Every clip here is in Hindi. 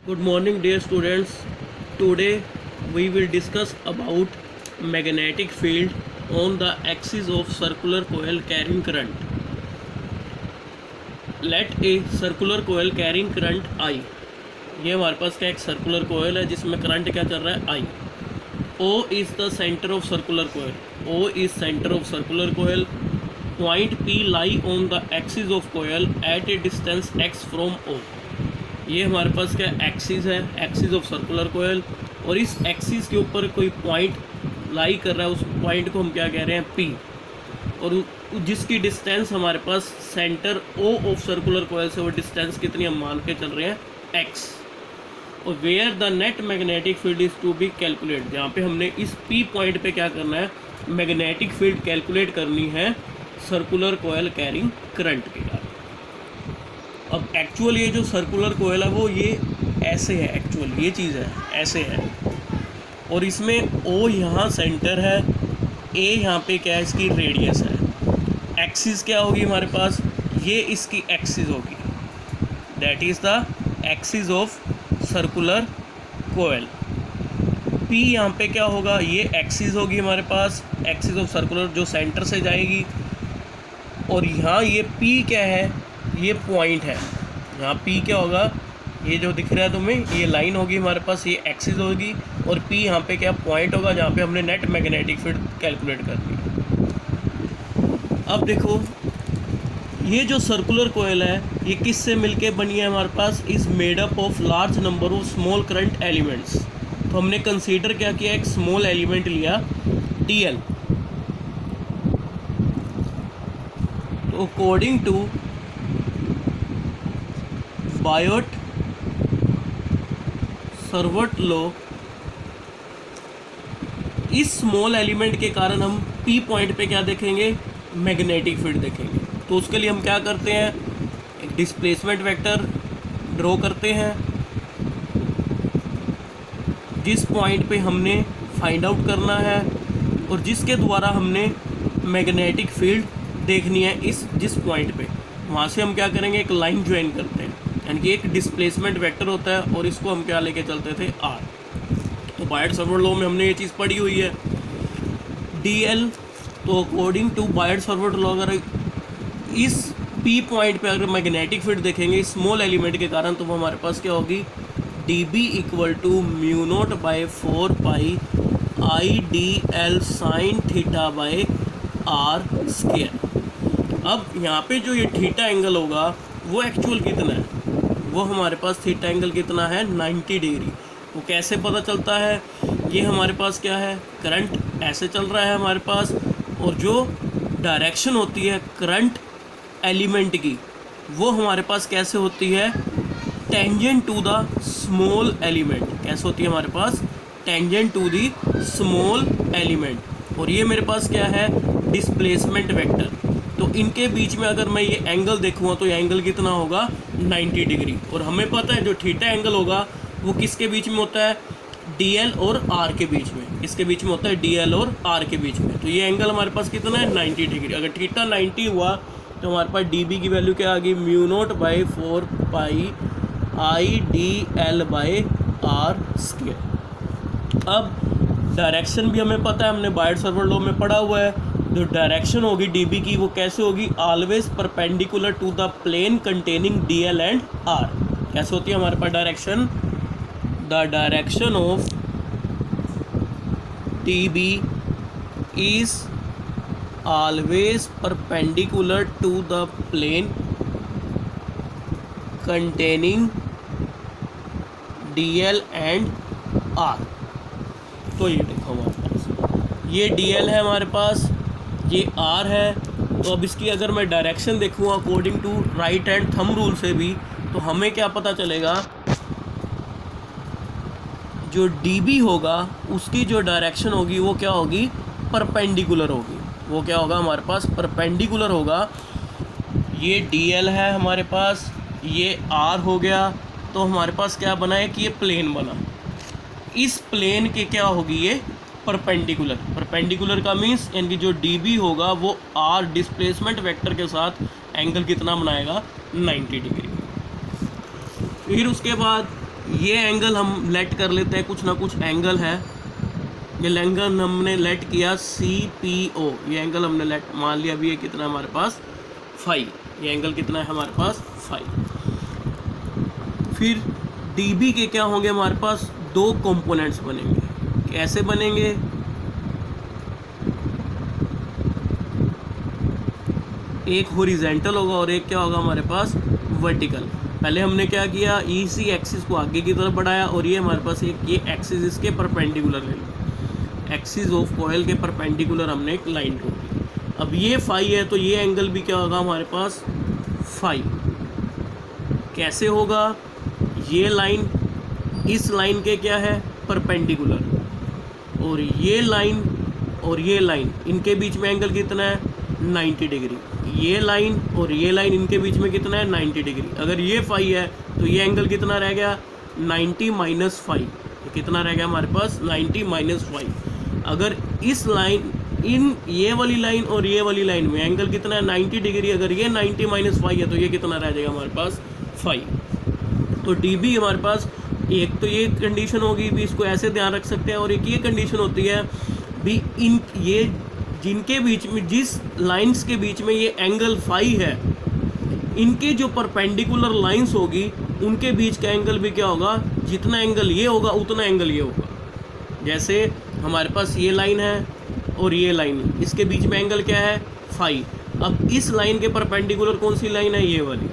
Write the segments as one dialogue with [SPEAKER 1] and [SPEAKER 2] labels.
[SPEAKER 1] Good morning, dear students. Today we will discuss about magnetic field on the axis of circular coil carrying current. Let a circular coil carrying current I. ये हमारे पास क्या एक सर्कुलर कोयल है जिसमें करंट क्या चल रहा है I. O is the center of circular coil. O is center of circular coil. Point P lie on the axis of coil at a distance x from O. ये हमारे पास क्या एक्सिस है, एक्सिस ऑफ सर्कुलर कोयल, और इस एक्सिस के ऊपर कोई पॉइंट लाई कर रहा है, उस पॉइंट को हम क्या कह रहे हैं P, और जिसकी डिस्टेंस हमारे पास centre O of circular coil से वो डिस्टेंस कितनी हम मान के चल रहे हैं x, और where the net magnetic field is to be calculate, जहाँ पे हमने इस P पॉइंट पे क्या करना है, मैग्नेटिक फील्ड कैलकुलेट करनी है सर्कुलर कोयल कैरिंग करंट के कारण। अब एक्चुअल ये जो सर्कुलर कोयल है वो ये ऐसे है, एक्चुअल ये चीज़ है ऐसे है, और इसमें O यहाँ सेंटर है, A यहाँ पे क्या है इसकी रेडियस है, एक्सिस क्या होगी हमारे पास, ये इसकी एक्सिस होगी, that is the axis of circular coil. P यहाँ पे क्या होगा, ये एक्सिस होगी हमारे पास, एक्सिस ऑफ सर्कुलर जो सेंटर से जाएगी, और यहाँ ये P क्या है, ये पॉइंट है, यहाँ P क्या होगा, ये जो दिख रहा है तुम्हें ये लाइन होगी हमारे पास, ये एक्सिस होगी, और P यहाँ पे क्या पॉइंट होगा जहाँ पे हमने नेट मैग्नेटिक फील्ड कैलकुलेट करनी है। अब देखो ये जो सर्कुलर कोयल है ये किससे मिलके बनी है हमारे पास, is made up of large number of small current elements. तो हमने कंसीडर क्या किया, एक स्मॉल एलिमेंट लिया DL। तो अकॉर्डिंग टू बायोट-सावर्ट लॉ, इस स्मॉल एलिमेंट के कारण हम P पॉइंट पे क्या देखेंगे, मैग्नेटिक फील्ड देखेंगे। तो उसके लिए हम क्या करते हैं, एक डिस्प्लेसमेंट वेक्टर ड्रॉ करते हैं, जिस पॉइंट पे हमने फाइंड आउट करना है और जिसके द्वारा हमने मैग्नेटिक फील्ड देखनी है, इस जिस पॉइंट पे, वहाँ से हम क्या करेंगे, एक लाइन ज्वाइन करते हैं, यानी कि एक डिस्प्लेसमेंट वेक्टर होता है, और इसको हम क्या लेके चलते थे R। तो बायोट-सावर्ट लॉ में हमने ये चीज़ पढ़ी हुई है DL। तो अकॉर्डिंग टू बायोट-सावर्ट लॉ अगर इस P पॉइंट पे अगर मैग्नेटिक फील्ड देखेंगे स्मॉल एलिमेंट के कारण, तो वो हमारे पास क्या होगी, DB equal to mu naught by 4 pi IDL sine theta by R square. अब यहाँ पे जो ये थीटा एंगल होगा वो एक्चुअल कितना है, वो हमारे पास थीटा एंगल कितना है, 90 डिग्री। वो कैसे पता चलता है, ये हमारे पास क्या है, करंट ऐसे चल रहा है हमारे पास, और जो डायरेक्शन होती है करंट एलिमेंट की वो हमारे पास कैसे होती है, tangent to the small element. कैसे होती है हमारे पास, tangent to the small element. और ये मेरे पास क्या है, डिस्प्लेसमेंट वेक्टर। तो इनके बीच में अगर मैं ये एंगल देखूँगा तो ये एंगल कितना होगा, 90 डिग्री। और हमें पता है जो थीटा एंगल होगा वो किसके बीच में होता है, DL और R के बीच में। किसके बीच में होता है, DL और R के बीच में। तो ये एंगल हमारे पास कितना है, 90 डिग्री। अगर थीटा 90 हुआ तो हमारे पास DB की वैल्यू क्या आ गई, mu naught by 4 pi IDL by R square. अब डायरेक्शन भी हमें पता है, हमने बायोट-सावर्ट लॉ में पढ़ा हुआ है। जो डायरेक्शन होगी DB की वो कैसे होगी, always perpendicular to the plane containing DL and R। कैसे होती है हमारे पास direction, the direction of DB is always perpendicular to the plane containing DL and R। तो ये देखो हमारे पास ये DL है हमारे पास, ये R है। तो अब इसकी अगर मैं डायरेक्शन देखूँ according to right hand thumb rule से भी, तो हमें क्या पता चलेगा, जो DB होगा उसकी जो डायरेक्शन होगी वो क्या होगी, परपेंडिकुलर होगी। वो क्या होगा हमारे पास, परपेंडिकुलर होगा। ये DL है हमारे पास, ये R हो गया, तो हमारे पास क्या बना है कि ये प्लेन बना। इस प्लेन के क्या होगी, ये परपेंडिकुलर। परपेंडिकुलर का मीन्स यानी कि जो DB होगा वो R डिस्प्लेसमेंट वेक्टर के साथ एंगल कितना बनाएगा, 90 डिग्री। फिर उसके बाद ये एंगल हम लेट कर लेते हैं, कुछ ना कुछ एंगल है, ये एंगल हमने लेट किया CPO, ये एंगल हमने लेट मान लिया। अभी ये कितना है हमारे पास 5, ये एंगल कितना है हमारे पास 5। फिर DB के क्या होंगे हमारे पास, दो कंपोनेंट्स बनेंगे। कैसे बनेंगे, एक हॉरिजॉन्टल होगा और एक क्या होगा हमारे पास वर्टिकल। पहले हमने क्या किया, इसी एक्सिस को आगे की तरफ बढ़ाया और ये हमारे पास एक ये एक्सिस इसके परपेंडिकुलर ले ली, एक्सिस ऑफ कॉइल के परपेंडिकुलर हमने एक लाइन ड्रॉ की। अब ये 5 है तो ये एंगल भी क्या होगा हमारे पास 5। कैसे होगा, ये लाइन इस लाइन के क्या है परपेंडिकुलर, और ये लाइन इनके बीच में एंगल कितना है 90 डिग्री। ये लाइन और ये लाइन इनके बीच में कितना है 90 डिग्री। अगर ये 5 है तो ये एंगल कितना रह गया 90 माइनस 5, तो कितना रह गया हमारे पास 90 माइनस 5। अगर इस लाइन ये वाली लाइन और ये वाली लाइन में एंगल कितना है 90 डिग्री, अगर ये 90 माइनस 5 है तो ये कितना रह जाएगा हमारे पास 5। तो DB हमारे पास एक तो ये कंडीशन होगी भी, इसको ऐसे ध्यान रख सकते हैं। और एक ये कंडीशन होती है भी ये जिनके बीच में जिस लाइंस के बीच में ये एंगल 5 है, इनके जो परपेंडिकुलर लाइंस होगी उनके बीच का एंगल भी क्या होगा, जितना एंगल ये होगा उतना एंगल ये होगा। जैसे हमारे पास ये लाइन है और ये लाइन है, इसके बीच में एंगल क्या है 5। अब इस लाइन के परपेंडिकुलर कौन सी लाइन है, ये वाली।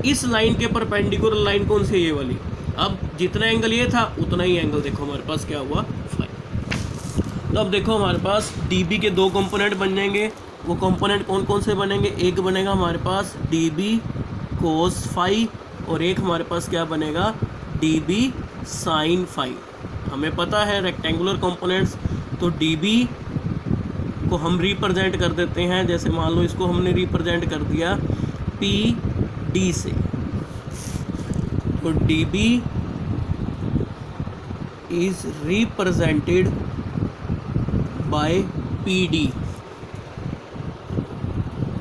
[SPEAKER 1] इस लाइन के परपेंडिकुलर लाइन कौन सी है, ये वाली। अब जितना एंगल ये था उतना ही एंगल देखो हमारे पास क्या हुआ 5। तो अब देखो हमारे पास DB के दो कंपोनेंट बन जाएंगे। वो कंपोनेंट कौन कौन से बनेंगे, एक बनेगा हमारे पास DB cos phi और एक हमारे पास क्या बनेगा DB sin phi। हमें पता है रेक्टेंगुलर कंपोनेंट्स, तो DB को हम रिप्रेजेंट कर देते हैं, जैसे मान लो इसको हमने रिप्रेजेंट कर दिया PD से, तो DB is represented by PD.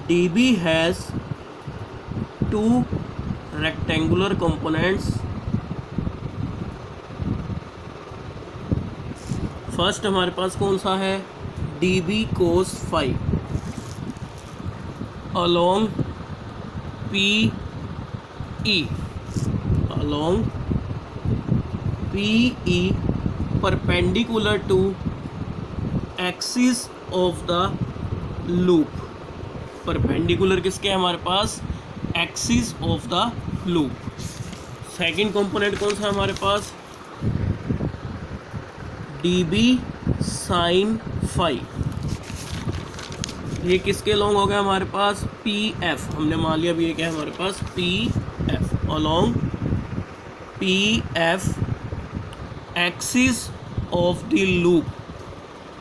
[SPEAKER 1] DB has two rectangular components. First हमारे पास कौन सा है DB cos phi along PE perpendicular to axis of the loop। Perpendicular किसके हमारे पास axis of the loop. Second component कौन सा हमारे पास DB sin phi, ये किसके लॉन्ग हो गया हमारे पास PF। हमने मान लिया भी ये क्या है हमारे पास PF along PF axis of the loop.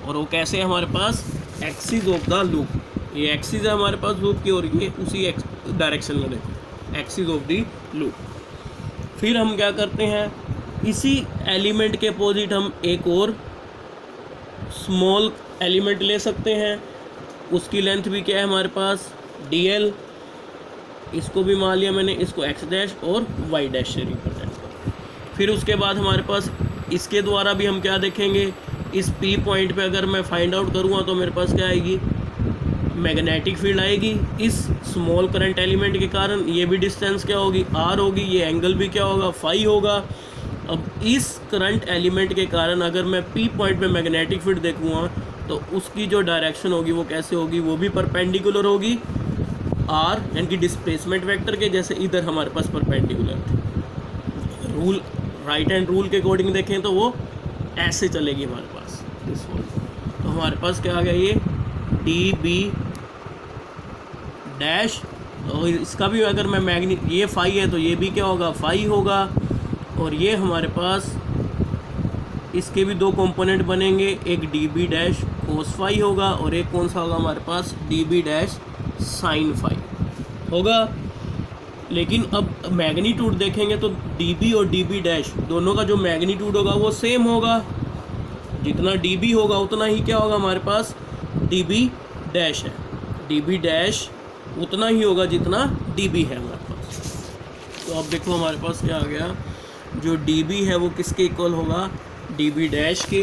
[SPEAKER 1] और वो कैसे है हमारे पास एक्सिस ऑफ द लूप, ये एक्सिस है हमारे पास लूप की और ये उसी डायरेक्शन में देखो एक्सिस ऑफ द लूप। फिर हम क्या करते हैं, इसी एलिमेंट के अपोजिट हम एक और स्मॉल एलिमेंट ले सकते हैं, उसकी लेंथ भी क्या है हमारे पास DL। इसको भी मान लिया मैंने, इसको x डैश और y डैश से रिप्रेजेंट कर। फिर उसके बाद हमारे पास इसके द्वारा भी हम क्या देखेंगे, इस P पॉइंट पे अगर मैं फाइंड आउट करूँगा तो मेरे पास क्या आएगी मैग्नेटिक फील्ड आएगी इस स्मॉल करंट एलिमेंट के कारण। ये भी डिस्टेंस क्या होगी R होगी, ये एंगल भी क्या होगा phi होगा। अब इस करंट एलिमेंट के कारण अगर मैं P पॉइंट पे मैग्नेटिक फील्ड देखूँगा तो उसकी जो डायरेक्शन होगी वो कैसे होगी, वो भी परपेंडिकुलर होगी R यानी कि डिस्प्लेसमेंट वेक्टर के, जैसे इधर हमारे पास परपेंडिकुलर थे। रूल राइट हैंड रूल के अकॉर्डिंग देखें तो वो ऐसे चलेगी हमारे पास दिस वन। तो हमारे पास क्या आ गया ये DB डैश, और इसका भी अगर मैं ये phi है तो ये भी क्या होगा phi होगा। और ये हमारे पास इसके भी दो कंपोनेंट बनेंगे, एक DB डैश cos phi होगा और एक कौन सा होगा हमारे पास DB डैश sin phi होगा। लेकिन अब मैग्नीट्यूड देखेंगे तो DB और DB डैश दोनों का जो मैग्नीट्यूड होगा वो सेम होगा, जितना DB होगा उतना ही क्या होगा हमारे पास DB डैश है, DB डैश उतना ही होगा जितना DB है हमारे पास। तो अब देखो हमारे पास क्या आ गया जो डी बी है वो किसके इक्वल होगा, डी बी डैश के।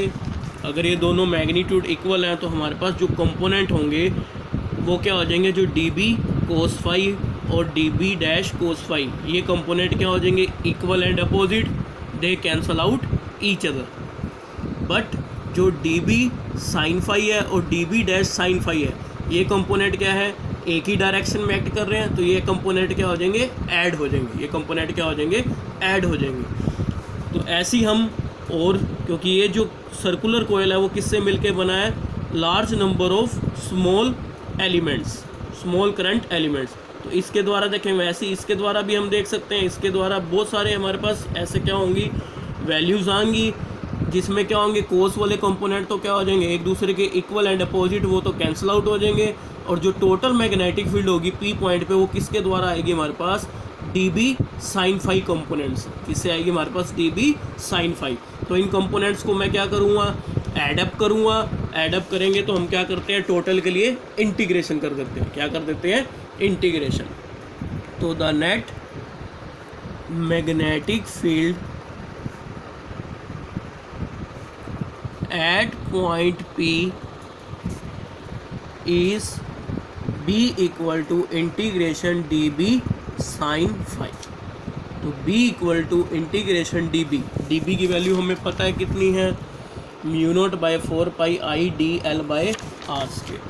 [SPEAKER 1] अगर ये दोनों मैग्नीट्यूड इक्वल हैं तो हमारे पास जो कंपोनेंट होंगे वो क्या हो जाएंगे, जो डी बी कोस फाइव और D B dash cos phi, ये कंपोनेंट क्या हो जाएंगे, equal and opposite, they cancel out each other. But जो डी बी साइन फाइव है और D B dash sine phi है, ये कंपोनेंट क्या है, एक ही डायरेक्शन में एक्ट कर रहे हैं, तो ये कंपोनेंट क्या हो जाएंगे, ऐड हो जाएंगे, ये कंपोनेंट क्या हो जाएंगे, ऐड हो जाएंगे। तो ऐसे ही हम, और क्योंकि ये जो सर्कुलर कोयल है वो किससे मिलके बना है, large number of small elements, small current elements, तो इसके द्वारा देखें, वैसे इसके द्वारा भी हम देख सकते हैं, इसके द्वारा बहुत सारे हमारे पास ऐसे क्या होंगी, वैल्यूज़ आएंगी, जिसमें क्या होंगे, कोस वाले कंपोनेंट तो क्या हो जाएंगे, एक दूसरे के इक्वल एंड अपोजिट, वो तो कैंसिल आउट हो जाएंगे। और जो टोटल मैग्नेटिक फील्ड होगी पी पॉइंट पे, वो किसके द्वारा आएगी हमारे पास, D B sine phi components, किससे आएगी हमारे पास, डी बी साइन फाइव। तो इन कंपोनेंट्स को मैं क्या करूँगा, एडअप करूँगा, एडअप करेंगे तो हम क्या करते हैं, टोटल के लिए इंटीग्रेशन कर देते हैं, क्या कर देते हैं, इंटीग्रेशन। तो the net magnetic field at point P is B equal to integration dB sin phi। तो B equal to integration dB की वैल्यू हमें पता है कितनी है, mu naught by 4 pi I D L by R square,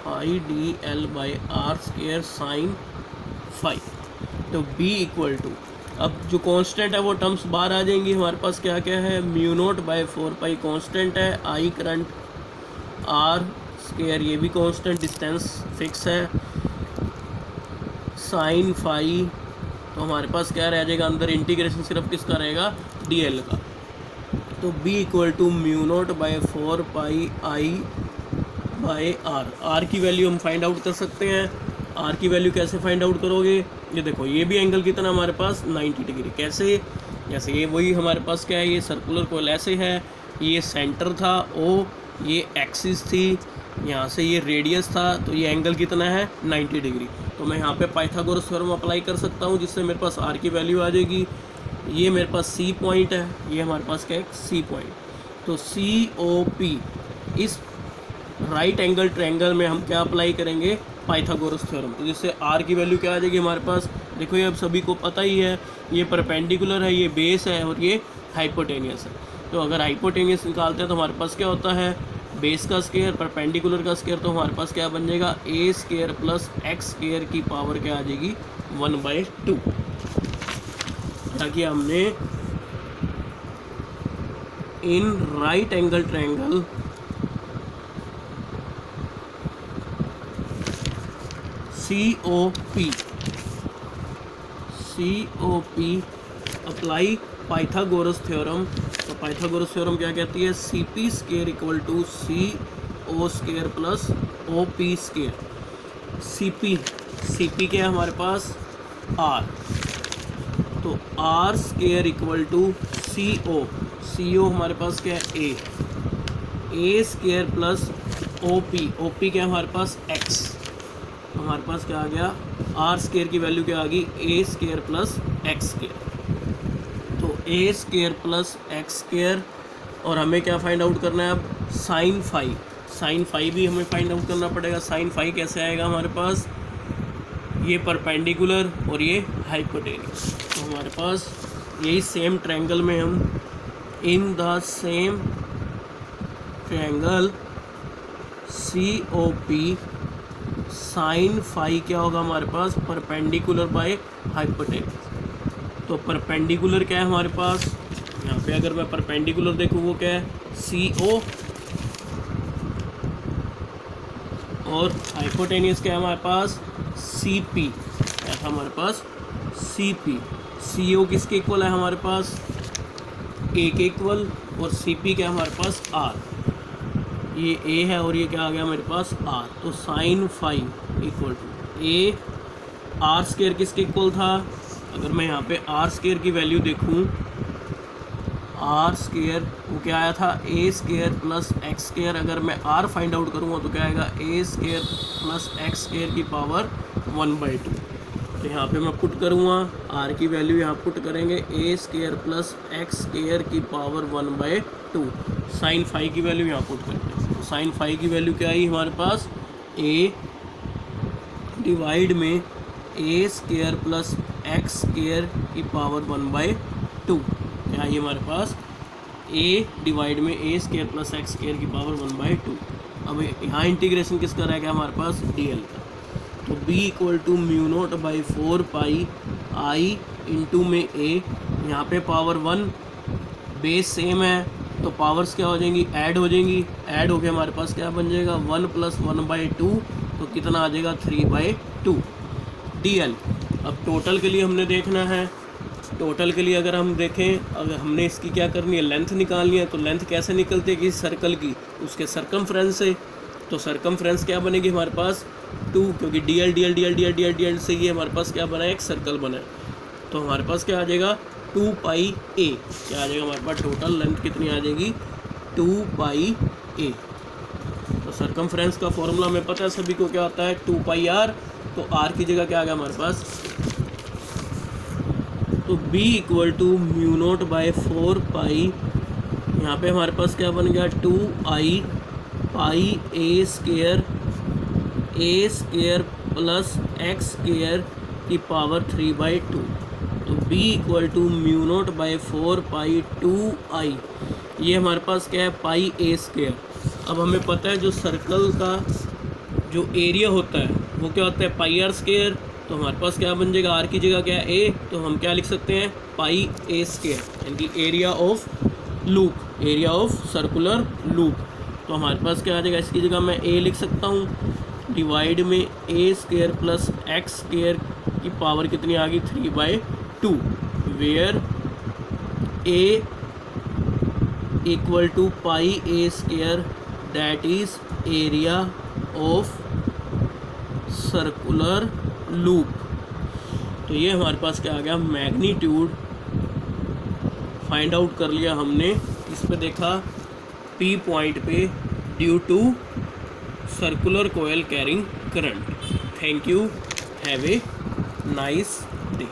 [SPEAKER 1] I D L by R square sine phi. तो B इक्वल टू, अब जो कांस्टेंट है वो टर्म्स बाहर आ जाएंगी, हमारे पास क्या क्या है, mu naught by 4 pi constant है, आई करंट, आर स्क्वायर ये भी कांस्टेंट, डिस्टेंस फिक्स है, साइन फाई। तो हमारे पास क्या रह जाएगा, अंदर इंटीग्रेशन सिर्फ किसका रहेगा, डी एल का। तो B equal to mu naught by 4 pi I by R की वैल्यू हम फाइंड आउट कर सकते हैं। आर की वैल्यू कैसे फाइंड आउट करोगे, ये देखो, ये भी एंगल कितना हमारे पास 90 डिग्री, कैसे, जैसे ये वही हमारे पास क्या है, ये सर्कुलर कोयल ऐसे है, ये सेंटर था ओ, ये एक्सिस थी, यहाँ से ये रेडियस था, तो ये एंगल कितना है 90 डिग्री। तो मैं यहाँ पे पाइथागोरस थ्योरम अप्लाई कर सकता हूँ, जिससे मेरे पास आर की वैल्यू आ जाएगी। ये मेरे पास सी पॉइंट है, ये हमारे पास क्या है, सी पॉइंट। तो सी ओ पी, इस राइट एंगल ट्रायंगल में हम क्या अप्लाई करेंगे, पाइथागोरस थ्योरम। तो जिससे आर की वैल्यू क्या आ जाएगी हमारे पास, देखो ये अब सभी को पता ही है, ये परपेंडिकुलर है, ये बेस है और ये हाइपोटेनियस है। तो अगर हाइपोटेनियस निकालते हैं तो हमारे पास क्या होता है, बेस का स्क्वायर, परपेंडिकुलर का स्क्वायर, तो हमारे पास क्या बन जाएगा, a square plus x square की पावर क्या आ जाएगी, 1/2। ताकि हमने in right angle triangle COP apply Pythagoras theorem. तो पाइथागोरस थ्योरम क्या कहती है, CP square equal to CO square plus OP square. CP क्या है हमारे पास, R, तो R square equal to CO हमारे पास क्या है, A स्क्वायर प्लस OP क्या है हमारे पास, X। हमारे पास क्या आ गया, आर स्क्वायर की वैल्यू क्या आ गई, ए स्क्वायर प्लस एक्स स्क्वायर। तो ए स्क्वायर प्लस एक्स स्क्वायर, और हमें क्या फाइंड आउट करना है अब, साइन फाई भी हमें फाइंड आउट करना पड़ेगा। साइन फाई कैसे आएगा हमारे पास, ये परपेंडिकुलर और ये हाइपोटेनियस। तो हमारे पास यही सेम ट्रायंगल में हम, in the same triangle COP sine phi क्या होगा हमारे पास, परपेंडिकुलर बाय हाइपोटेनियस। तो परपेंडिकुलर क्या है हमारे पास, यहाँ पे अगर मैं परपेंडिकुलर देखूँ वो क्या है, CO, और हाइपोटेनियस क्या है हमारे पास, CP। क्या था हमारे पास, CP। CO किसके इक्वल है हमारे पास, A के इक्वल, और CP क्या है हमारे पास, R। ये A है और ये क्या आ गया मेरे पास, R। तो sine phi equal to A, R square किसके इक्वल था, अगर मैं यहाँ पे R स्क्वायर की वैल्यू देखूँ, R स्क्वायर वो क्या आया था, A square plus x square. अगर मैं R फाइंड आउट करूँगा तो क्या आएगा, A square plus x square की पावर 1/2। तो यहाँ पे मैं पुट करूँगा आर की वैल्यू यहाँ पुट करेंगे ए स्केयर प्लस एक्स स्केयर की पावर 1/2। साइन फाई की वैल्यू यहाँ पुट करेंगे, तो साइन फाई की वैल्यू क्या आई हमारे पास, ए डिवाइड में ए स्केयर प्लस एक्स स्केयर की पावर 1/2 क्या आई हमारे पास, ए डिवाइड में ए स्केयर प्लस एक्स स्केयर की पावर 1/2। अब यहाँ इंटीग्रेशन किसका रह गया हमारे पास, डी एल का। तो b equal to mu naught by 4 pi i into में a, यहाँ पे पावर 1 बेस सेम है तो पावर्स क्या हो जाएंगी, ऐड हो जाएंगी। ऐड होके हमारे पास क्या बन जाएगा 1 + 1/2, तो कितना आ जाएगा 3/2 dl। अब टोटल के लिए हमने देखना है, टोटल के लिए अगर हम देखें, अगर हमने इसकी क्या करनी है, लेंथ निकालनी है। तो लेंथ कैसे निकलती है कि सर्कल की, उसके सरकमफ्रेंस से। तो सरकमफ्रेंस क्या बनेगी हमारे पास 2, क्योंकि dl से ये हमारे पास क्या बना है, एक सर्कल बना है। तो हमारे पास क्या आ जाएगा 2 पाई a, क्या आ जाएगा हमारे पास, टोटल लेंथ कितनी आ जाएगी 2 पाई a। तो सरकमफ्रेंस का फॉर्मूला हमें पता है सभी को, क्या होता है 2 पाई r। तो r की जगह क्या आ गया हमारे पास, तो b equal to mu naught by 4 pi, यहाँ पे हमारे पास क्या बन गया 2i pi a square plus x square की पावर 3/2। तो b equal to mu naught by 4 pi 2i, ये हमारे पास क्या है पाई a स्केयर। अब हमें पता है जो सर्कल का जो एरिया होता है वो क्या होता है पाई r स्केयर। तो हमारे पास क्या बन जाएगा, r की जगह क्या है a, तो हम क्या लिख सकते हैं पाई a स्केयर, यानी कि area of loop, area of circular loop. तो हमारे पास क्या आ जाएगा, इसकी जगह मैं a लिख सकता हूँ, डिवाइड में a square plus x square की पावर कितनी आ गई 3/2, where a equal to pi a square, that is area of circular loop. तो ये हमारे पास क्या आ गया, मैग्नीट्यूड फाइंड आउट कर लिया हमने। इस पे देखा P पॉइंट पे due to circular coil carrying current. Thank you, have a nice day.